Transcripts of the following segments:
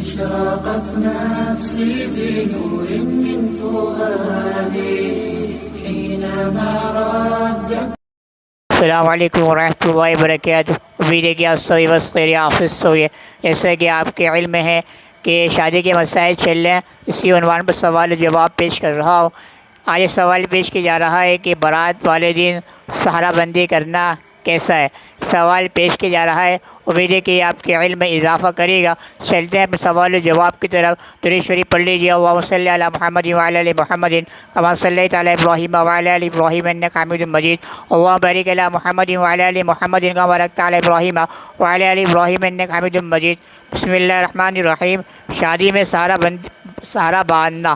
اشرقت نفسي بنور من فؤادي حينما ردت. السلام علیکم ورحمۃ اللہ وبرکاتہ۔ امید ہے کہ آپ سبھی بس خیر آفس ہوئے۔ جیسا کہ آپ کے علم ہے کہ شادی کے مسائل چل رہے ہیں، اسی عنوان پر سوال و جواب پیش کر رہا ہوں۔ آج یہ سوال پیش کیا جا رہا ہے کہ بارات والے دن سہرا بندی کرنا کیسا ہے؟ سوال پیش کیا جا رہا ہے، امید ہے کہ آپ کے علم میں اضافہ کرے گا۔ چلتے ہیں اپنے سوال و جواب کی طرف۔ درود شریف پڑھ لیجیے۔ اللہم صلی علی محمد وعلی آل محمد کما صلیت علی ابراہیم وعلی آل ابراہیم انک حمید مجید۔ اللہم بارک علی محمد وعلی آل محمد کما بارکت علی ابراہیم وعلی آل ابراہیم انک حمید مجید۔ بسم اللہ الرحمن الرحیم۔ شادی میں سہرا باندھنا۔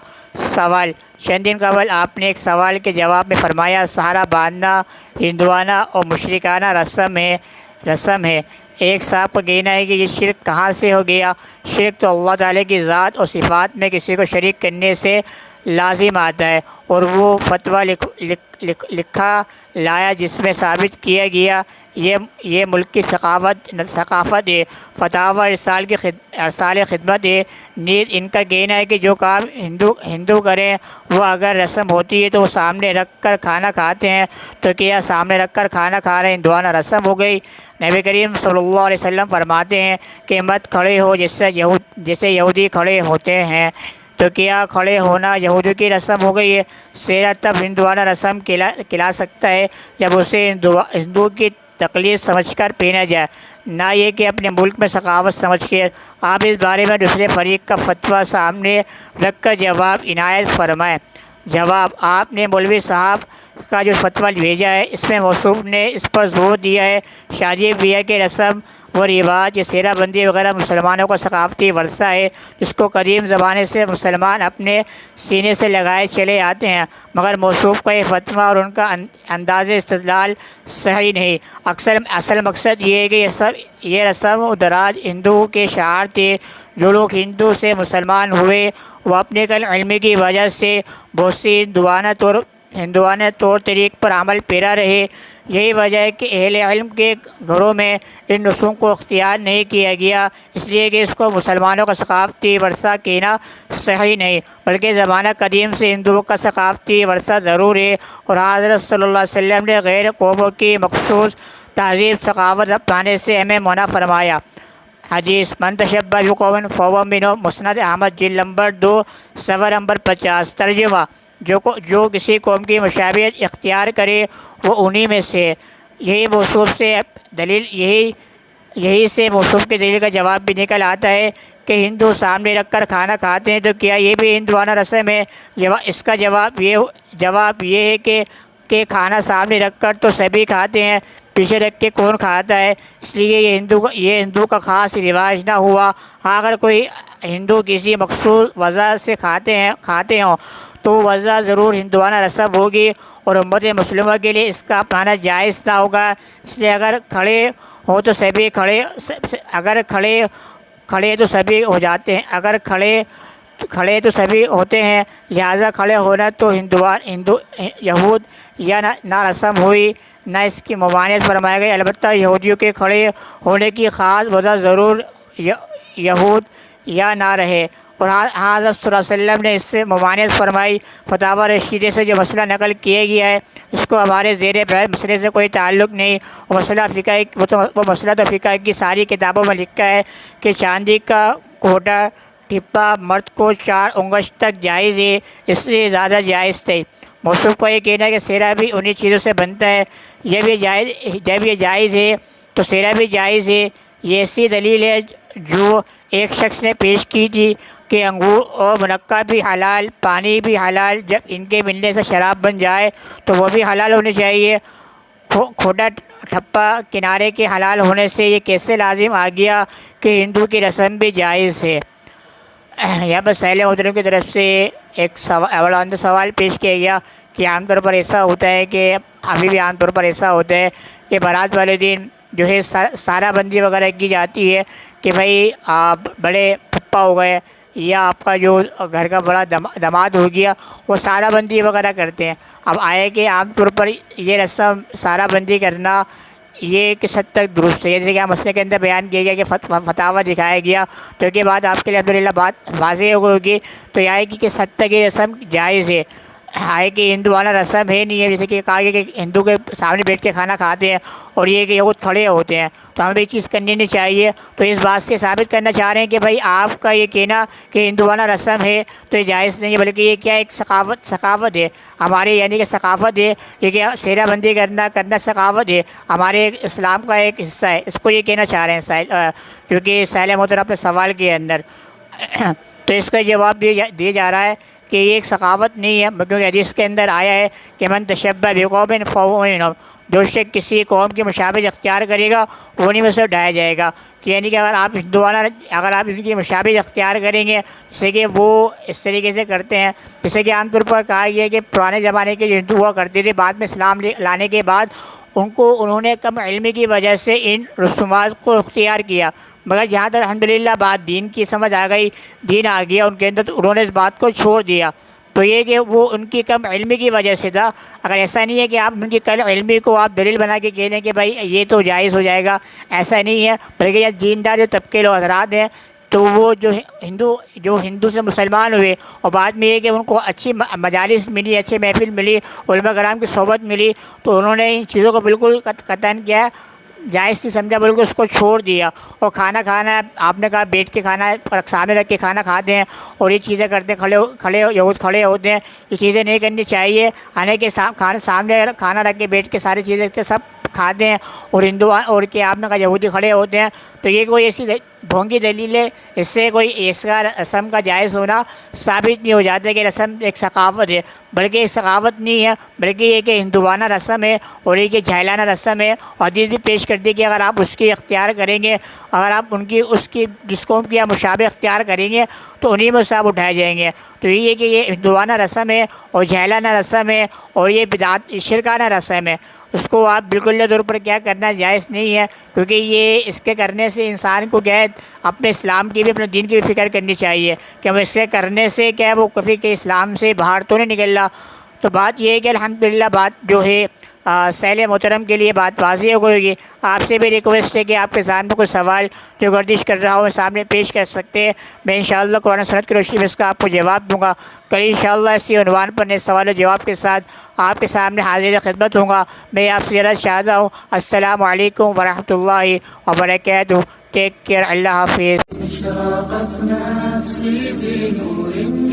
سوال: چند دن قبل آپ نے ایک سوال کے جواب میں فرمایا سہرا باندھنا ہندوانہ اور مشرکانہ رسم ہے۔ ایک صاحب کا کہنا ہے کہ یہ شرک کہاں سے ہو گیا؟ شرک تو اللہ تعالیٰ کی ذات اور صفات میں کسی کو شریک کرنے سے لازم آتا ہے، اور وہ فتویٰ لکھا لایا جس میں ثابت کیا گیا یہ ملک کی ثقافت ہے، فتاوی ارسال خدمت ہے۔ نیز ان کا کہنا ہے کہ جو کام ہندو کریں وہ اگر رسم ہوتی ہے تو وہ سامنے رکھ کر کھانا کھاتے ہیں، تو کیا سامنے رکھ کر کھانا کھانا ہندوانہ رسم ہو گئی؟ نبی کریم صلی اللہ علیہ وسلم فرماتے ہیں کہ مت کھڑے ہو جیسے یہودی کھڑے ہوتے ہیں، تو کیا کھڑے ہونا یہودی کی رسم ہو گئی ہے؟ سیرا تب ہندوانہ رسم کھلا سکتا ہے جب اسے ہندو کی تقلید سمجھ کر پینا جائے، نہ یہ کہ اپنے ملک میں ثقافت سمجھ کے۔ آپ اس بارے میں دوسرے فریق کا فتویٰ سامنے رکھ کر جواب عنایت فرمائیں۔ جواب: آپ نے مولوی صاحب کا جو فتویٰ بھیجا ہے اس میں موصوف نے اس پر زور دیا ہے شادی بیاہ کے رسم و رواج، یہ سیرا بندی وغیرہ مسلمانوں کا ثقافتی ورثہ ہے جس کو قدیم زمانے سے مسلمان اپنے سینے سے لگائے چلے آتے ہیں، مگر موصوف کا یہ فتویٰ اور ان کا انداز استدلال صحیح نہیں۔ اصل مقصد یہ ہے کہ یہ رسم و دراج ہندو کے شعار تھے۔ جو لوگ ہندو سے مسلمان ہوئے وہ اپنے علم کی وجہ سے بہت سی ہندوانہ طور طریق پر عمل پیرا رہے۔ یہی وجہ ہے کہ اہل علم کے گھروں میں ان رسوم کو اختیار نہیں کیا گیا، اس لیے کہ اس کو مسلمانوں کا ثقافتی ورثہ کہنا صحیح نہیں، بلکہ زمانہ قدیم سے ہندوؤں کا ثقافتی ورثہ ضرور ہے، اور حضرت صلی اللہ علیہ وسلم نے غیر قوموں کی مخصوص تہذیب ثقافت اپنانے سے ہمیں منع فرمایا۔ حدیث: من تشبہ بقوم فہو منہم، مسند احمد جلد نمبر 2 صفحہ نمبر 50۔ ترجمہ: جو کسی قوم کی مشابہت اختیار کرے وہ انہی میں سے۔ یہی سے موصوف کی دلیل کا جواب بھی نکل آتا ہے کہ ہندو سامنے رکھ کر کھانا کھاتے ہیں، تو کیا یہ بھی ہندوانہ رسم ہے؟ اس کا جواب یہ ہے کہ کھانا سامنے رکھ کر تو سبھی کھاتے ہیں، پیچھے رکھ کے کون کھاتا ہے؟ اس لیے یہ ہندو کا خاص رواج نہ ہوا۔ اگر کوئی ہندو کسی مخصوص وجہ سے کھاتے ہوں تو وجہ ضرور ہندوانہ رسم ہوگی، اور امت مسلمہ کے لیے اس کا اپنانا جائز نہ ہوگا۔ اس لیے اگر کھڑے تو سبھی ہو جاتے ہیں، اگر کھڑے تو سبھی ہوتے ہیں، لہٰذا کھڑے ہونا تو یہود یا نہ رسم ہوئی نہ اس کی ممانعت فرمائی گئی۔ البتہ یہودیوں کے کھڑے ہونے کی خاص وجہ ضرور یہود یا نہ رہے، اور حضرت صلی اللہ علیہ وسلم نے اس سے ممانعت فرمائی۔ فتاوی رشیدہ سے جو مسئلہ نقل کیا گیا ہے اس کو ہمارے زیر بحث مسئلے سے کوئی تعلق نہیں۔ وہ مسئلہ تو فقہ کی ساری کتابوں میں لکھا ہے کہ چاندی کا کوٹا ٹھپا مرد کو 4 انگشت تک جائز ہے، اس سے زیادہ جائز تھے۔ موصوف کو یہ کہنا ہے کہ سیرا بھی انہی چیزوں سے بنتا ہے، جب یہ جائز ہے تو سیرا بھی جائز ہے۔ یہ ایسی دلیل ہے جو ایک شخص نے پیش کی تھی کہ انگور اور منقع بھی حلال، پانی بھی حلال، جب ان کے ملنے سے شراب بن جائے تو وہ بھی حلال ہونی چاہیے۔ کھوٹا ٹھپا کنارے کے حلال ہونے سے یہ کیسے لازم آ گیا کہ ہندو کی رسم بھی جائز ہے؟ یہاں پر سائل محترم کی طرف سے ایک سوال پیش کیا گیا کہ عام طور پر ایسا ہوتا ہے کہ ابھی بھی عام طور پر ایسا ہوتا ہے کہ بارات والے دن جو ہے سارا بندی وغیرہ کی جاتی ہے کہ بھائی آپ بڑے پھپھا ہو گئے یا آپ کا جو گھر کا بڑا داماد ہو گیا وہ سارا بندی وغیرہ کرتے ہیں۔ اب آئے کہ عام طور پر یہ رسم سارا بندی کرنا یہ کس حد تک درست ہے. جیسے کہ ہم مسئلے کے اندر بیان کیا گیا کہ فتاویٰ دکھایا گیا، تو اس کے بعد آپ کے لیے الحمدللہ بات واضح ہوگی. تو یہ ہے کہ کس حد تک یہ رسم جائز ہے کہ ہندوانہ رسم ہے نہیں ہے. جیسے کہ کہا گیا کہ ہندو کے سامنے بیٹھ کے کھانا کھاتے ہیں اور یہ کہ یہود کھڑے ہوتے ہیں، تو ہمیں یہ چیز کرنی نہیں چاہیے. تو اس بات سے ثابت کرنا چاہ رہے ہیں کہ بھائی آپ کا یہ کہنا کہ ہندوانہ رسم ہے تو یہ جائز نہیں ہے، بلکہ یہ کیا ایک ثقافت ہے ہمارے، یعنی کہ ثقافت ہے یہ کہ سیرہ بندی کرنا ثقافت ہے ہمارے اسلام کا ایک حصہ ہے. اس کو یہ کہنا چاہ رہے ہیں کیونکہ سائل محترم اپنے سوال کے اندر. تو اس کا جواب دیا جا رہا ہے کہ یہ ایک ثقافت نہیں ہے، کیونکہ حدیث کے اندر آیا ہے کہ من تشبہ بقوم فہو منہم، جو شخص کسی قوم کی مشابہت اختیار کرے گا وہ انہیں میں سے ڈھایا جائے گا. کہ یعنی کہ اگر آپ ان کی مشابہت اختیار کریں گے، جیسے کہ وہ اس طریقے سے کرتے ہیں، جیسے کہ عام طور پر کہا گیا ہے کہ پرانے زمانے کے جو ہندو ہوا کرتے تھے، بعد میں اسلام لانے کے بعد انہوں نے کم علمی کی وجہ سے ان رسومات کو اختیار کیا. مگر جہاں تک الحمدللہ بات دین کی سمجھ آ گئی، دین آ گیا ان کے اندر، تو انہوں نے اس بات کو چھوڑ دیا. تو یہ کہ وہ ان کی کم علمی کی وجہ سے تھا. اگر ایسا نہیں ہے کہ آپ ان کی کل علمی کو آپ دلیل بنا کے کہہ لیں کہ بھائی یہ تو جائز ہو جائے گا، ایسا نہیں ہے. بلکہ یہ دیندار جو طبقے لوگ حضرات ہیں، تو وہ جو ہندو سے مسلمان ہوئے اور بعد میں یہ کہ ان کو اچھی مجالس ملی، اچھی محفل ملی، علماء کرام کی صحبت ملی، تو انہوں نے ان چیزوں کو بالکل قطعاً کیا جائز نہیں سمجھا، بلکہ اس کو چھوڑ دیا. اور کھانا آپ نے کہا بیٹھ کے کھانا سامنے رکھ کے کھانا کھاتے ہیں اور یہ چیزیں کرتے ہیں، کھڑے ہوتے ہیں. یہ چیزیں نہیں کرنی چاہیے. حالانکہ سامنے کھانا رکھ کے بیٹھ کے ساری چیزیں سب کھاتے ہیں اور اور کہ آپ نے کہا یہودی کھڑے ہوتے ہیں. تو یہ کوئی ایسی ڈھونگی دلیل ہے، اس سے کوئی ایسا رسم کا جائز ہونا ثابت نہیں ہو جاتا کہ رسم ایک ثقافت ہے. بلکہ ایک ثقافت نہیں ہے، بلکہ یہ کہ ہندوانہ رسم ہے اور یہ کہ جاہلانہ رسم ہے. اور حدیث بھی پیش کر دی کہ اگر آپ اس کی اختیار کریں گے، اگر آپ اس کی جس قوم کی آپ مشابہ اختیار کریں گے تو انہی میں سے آپ اٹھائے جائیں گے. تو یہ کہ یہ ہندوانہ رسم ہے اور جاہلانہ رسم ہے اور یہ بدعت شرکانہ رسم ہے، اس کو آپ بالکل طور پر کیا کرنا جائز نہیں ہے. کیونکہ یہ اس کے کرنے سے انسان کو کیا ہے اپنے اسلام کی بھی، اپنے دین کی بھی فکر کرنی چاہیے کہ وہ اس کے کرنے سے کیا ہے وہ کبھی کہ اسلام سے باہر تو نہیں نکل رہا. تو بات یہ ہے کہ الحمدللہ بات جو ہے سیل محترم کے لیے بات واضح ہو گئی. آپ سے بھی ریکویسٹ ہے کہ آپ کے سامنے کوئی سوال جو گردش کر رہا ہوں سامنے پیش کر سکتے ہیں. میں انشاءاللہ قرآن و سنت کی روشنی میں اس کا آپ کو جواب دوں گا. کل انشاءاللہ اسی عنوان پر نئے سوال و جواب کے ساتھ آپ کے سامنے حاضر خدمت ہوں گا. میں آپ سے زیادہ چاہتا ہوں. السلام علیکم ورحمۃ اللہ وبرکاتہ. Take care. اللہ حافظ. اشرقت نفسي بنور